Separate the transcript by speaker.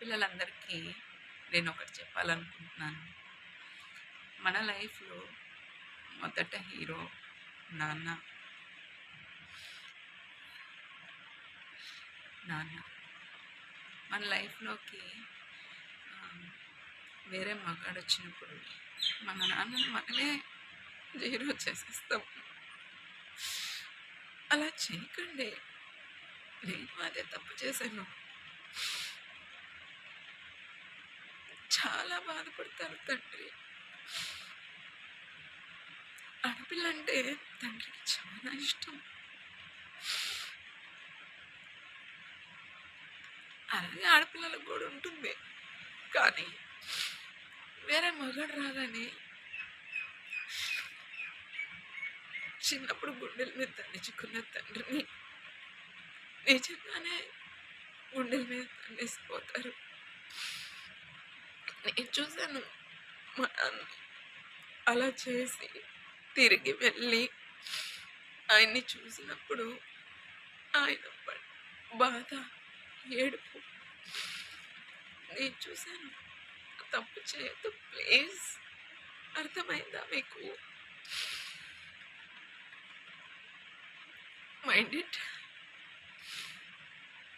Speaker 1: పిల్లలందరికీ నేనొకటి చెప్పాలనుకుంటున్నాను. మన లైఫ్‌లో మొదట హీరో నాన్న. నాన్న. మన లైఫ్‌లోకి ఆహ్, వేరే మగాడొచ్చినప్పుడు మన నాన్నని మనమే జీరో చేసేస్తాం. అలా చేయకండి. నేను అదే తప్పు చేశాను. చాలా బాధపడతారు తండ్రి. ఆడపిల్లంటే తండ్రికి చాలా ఇష్టం. అలాగే ఆడపిల్లలకు గూడా ఉంటుంది. కానీ వేరే మగాడు రాగానే చిన్నప్పుడు గుండెల మీద తన్నించుకున్న తండ్రిని నిజంగానే గుండెల మీద తన్నేసిపోతారు. నేను చూసాను మా నాన్న అలా చేసి తిరిగి వెళ్ళి ఆయన్ని చూసినప్పుడు ఆయన బాధ, ఏడుపు నేను చూసాను. తప్పు చేయొద్దు ప్లీజ్. అర్థమైందా మీకు? Mind it.